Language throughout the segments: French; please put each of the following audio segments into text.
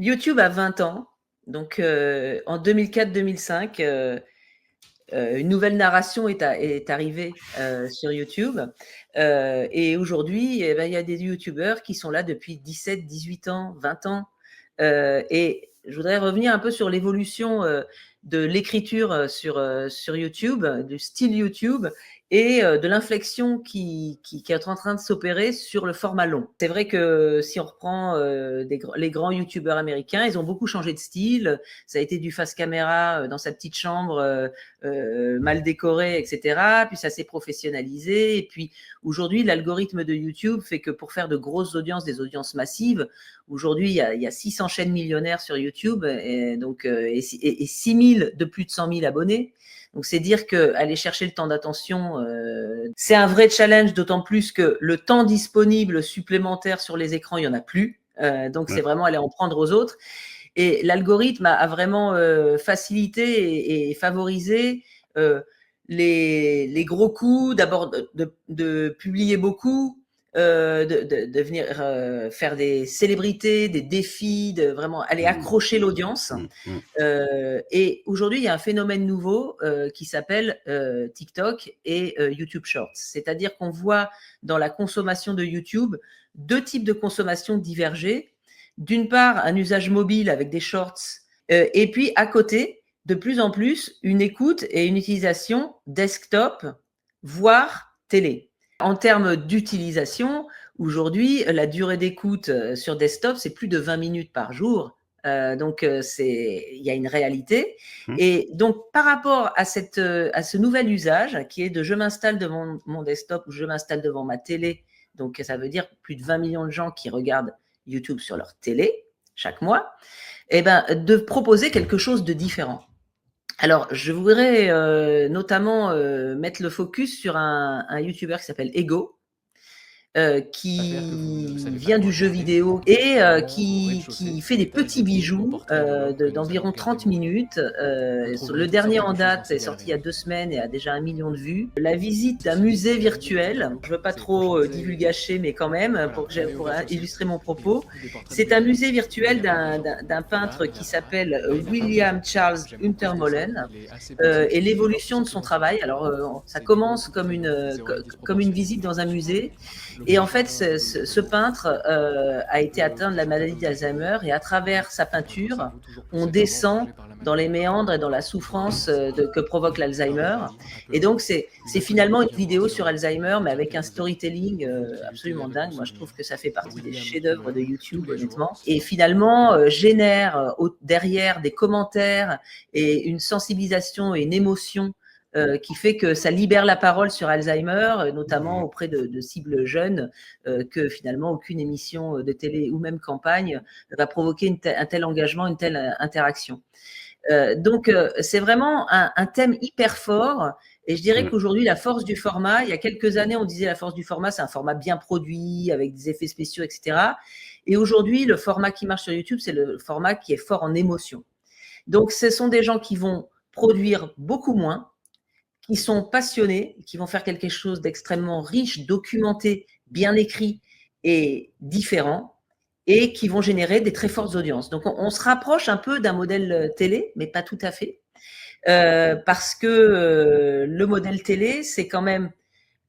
YouTube a 20 ans. Donc, en 2004-2005, une nouvelle narration est arrivée sur YouTube. Et aujourd'hui, eh ben, il y a des YouTubeurs qui sont là depuis 17, 18 ans, 20 ans. Et je voudrais revenir un peu sur l'évolution de l'écriture sur YouTube, du style YouTube et de l'inflexion qui est en train de s'opérer sur le format long. C'est vrai que si on reprend les grands YouTubeurs américains, ils ont beaucoup changé de style. Ça a été du face caméra dans sa petite chambre, mal décorée, etc. Puis ça s'est professionnalisé. Et puis aujourd'hui, l'algorithme de YouTube fait que pour faire de grosses audiences, des audiences massives, aujourd'hui, il y a 600 chaînes millionnaires sur YouTube et 6 000 de plus de 100 000 abonnés. Donc, c'est dire qu'aller chercher le temps d'attention, c'est un vrai challenge, d'autant plus que le temps disponible supplémentaire sur les écrans, il n'y en a plus. Donc, c'est vraiment aller en prendre aux autres. Et l'algorithme a vraiment facilité et favorisé les gros coups, d'abord de publier beaucoup, de venir faire des célébrités, des défis, de vraiment aller accrocher l'audience. Et aujourd'hui, il y a un phénomène nouveau qui s'appelle TikTok et YouTube Shorts. C'est-à-dire qu'on voit dans la consommation de YouTube 2 types de consommation diverger. D'une part, un usage mobile avec des shorts, et puis à côté, de plus en plus, une écoute et une utilisation desktop, voire télé. En termes d'utilisation, aujourd'hui, la durée d'écoute sur desktop, c'est plus de 20 minutes par jour. Donc, il y a une réalité. Et donc, par rapport à ce nouvel usage qui est de je m'installe devant mon desktop ou je m'installe devant ma télé, donc ça veut dire plus de 20 millions de gens qui regardent YouTube sur leur télé chaque mois, et ben, de proposer quelque chose de différent. Alors, je voudrais notamment mettre le focus sur un YouTuber qui s'appelle Ego, qui vient du jeu vidéo et qui fait des petits bijoux d'environ 30 minutes. Le dernier en date est sorti il y a 2 semaines et a déjà 1 million de vues. La visite d'un musée virtuel, je ne veux pas trop divulgacher, mais quand même, pour illustrer mon propos, c'est un musée virtuel d'un peintre qui s'appelle William Charles Untermollen et l'évolution de son travail. Alors, ça commence comme une visite dans un musée. Et en fait, ce peintre a été atteint de la maladie d'Alzheimer et à travers sa peinture, on descend dans les méandres et dans la souffrance que provoque l'Alzheimer. Et donc, c'est finalement une vidéo sur Alzheimer, mais avec un storytelling absolument dingue. Moi, je trouve que ça fait partie des chefs-d'œuvre de YouTube, honnêtement. Et finalement, génère derrière des commentaires et une sensibilisation et une émotion qui fait que ça libère la parole sur Alzheimer, notamment auprès de cibles jeunes, que finalement aucune émission de télé ou même campagne va provoquer un tel engagement, une telle interaction. Donc, c'est vraiment un thème hyper fort. Et je dirais qu'aujourd'hui, la force du format, il y a quelques années, on disait la force du format, c'est un format bien produit, avec des effets spéciaux, etc. Et aujourd'hui, le format qui marche sur YouTube, c'est le format qui est fort en émotion. Donc, ce sont des gens qui vont produire beaucoup moins, qui sont passionnés, qui vont faire quelque chose d'extrêmement riche, documenté, bien écrit et différent, et qui vont générer des très fortes audiences. Donc, on se rapproche un peu d'un modèle télé, mais pas tout à fait, parce que le modèle télé, c'est quand même,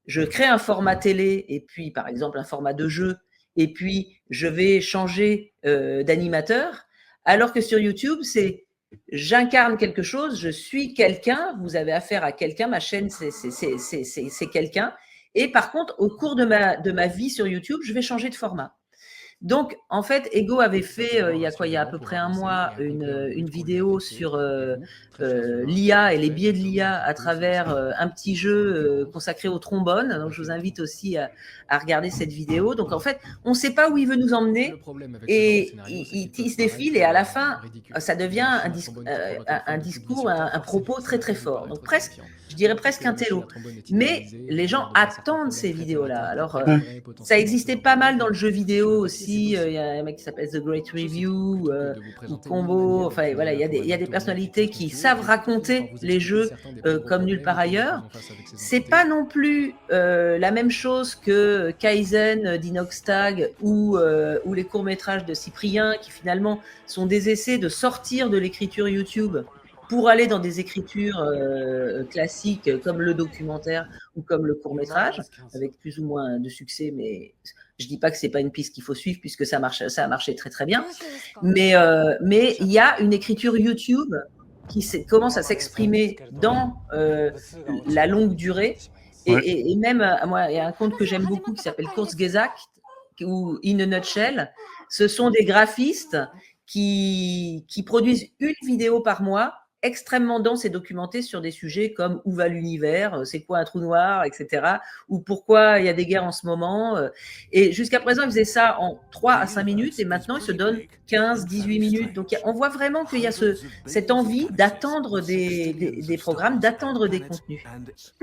je crée un format télé, et puis, par exemple, un format de jeu, et puis, je vais changer d'animateur, alors que sur YouTube, c'est j'incarne quelque chose, je suis quelqu'un, vous avez affaire à quelqu'un, ma chaîne, c'est quelqu'un. Et par contre, au cours de ma vie sur YouTube, je vais changer de format. Donc, en fait, Ego avait fait, il y a à peu près un mois, une vidéo sur l'IA et les biais de l'IA à travers un petit jeu consacré au trombone. Donc, je vous invite aussi à regarder cette vidéo. Donc, en fait, on ne sait pas où il veut nous emmener et il tisse des fils et à la fin, ça devient un discours, un propos très, très fort. Donc, presque, je dirais presque un télo. Mais les gens attendent ces vidéos-là. Alors, ça existait pas mal dans le jeu vidéo aussi. aussi, il y a un mec qui s'appelle The Great Review, ou Combo. Enfin, voilà, il y a des personnalités qui savent raconter les jeux comme nulle part ailleurs. C'est pas non plus la même chose que Kaizen d'Inoxtag ou les courts-métrages de Cyprien, qui finalement sont des essais de sortir de l'écriture YouTube pour aller dans des écritures classiques comme le documentaire ou comme le court-métrage, avec plus ou moins de succès, mais je dis pas que c'est pas une piste qu'il faut suivre, puisque ça a marché très très bien. Mais il y a une écriture YouTube qui commence à s'exprimer dans la longue durée. Et même, moi, il y a un compte que j'aime beaucoup qui s'appelle Kurzgesagt, ou In a Nutshell. Ce sont des graphistes qui produisent une vidéo par mois, extrêmement dense et documentée sur des sujets comme où va l'univers, c'est quoi un trou noir, etc. Ou pourquoi il y a des guerres en ce moment. Et jusqu'à présent, ils faisaient ça en 3 à 5 minutes, et maintenant, ils se donnent 15, 18 minutes. Donc, on voit vraiment qu'il y a cette envie d'attendre des programmes, d'attendre des contenus.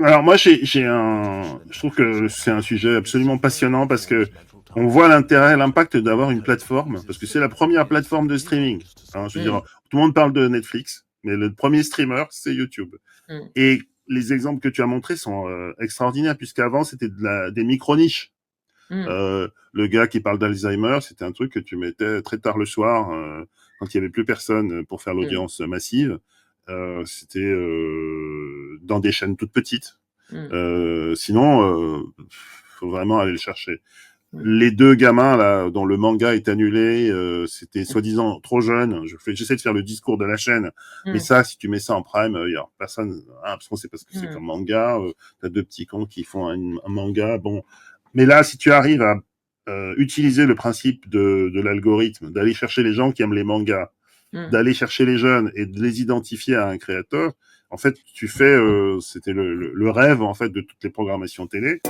Alors moi, je trouve que c'est un sujet absolument passionnant parce que on voit l'intérêt, l'impact d'avoir une plateforme, parce que c'est la première plateforme de streaming. Hein, je veux dire, tout le monde parle de Netflix, mais le premier streamer, c'est YouTube. Et les exemples que tu as montrés sont extraordinaires, puisqu'avant, c'était des micro-niches. Le gars qui parle d'Alzheimer, c'était un truc que tu mettais très tard le soir, quand il y avait plus personne pour faire l'audience massive. C'était dans des chaînes toutes petites. Sinon, faut vraiment aller le chercher. Les deux gamins là dont le manga est annulé, c'était soi-disant trop jeune. J'essaie de faire le discours de la chaîne, mais ça, si tu mets ça en prime, il y a personne. Parce qu'on sait pas ce que c'est comme manga. T'as deux petits cons qui font un manga. Bon, mais là, si tu arrives à utiliser le principe de l'algorithme, d'aller chercher les gens qui aiment les mangas, d'aller chercher les jeunes et de les identifier à un créateur, en fait, tu fais, c'était le rêve en fait de toutes les programmations télé.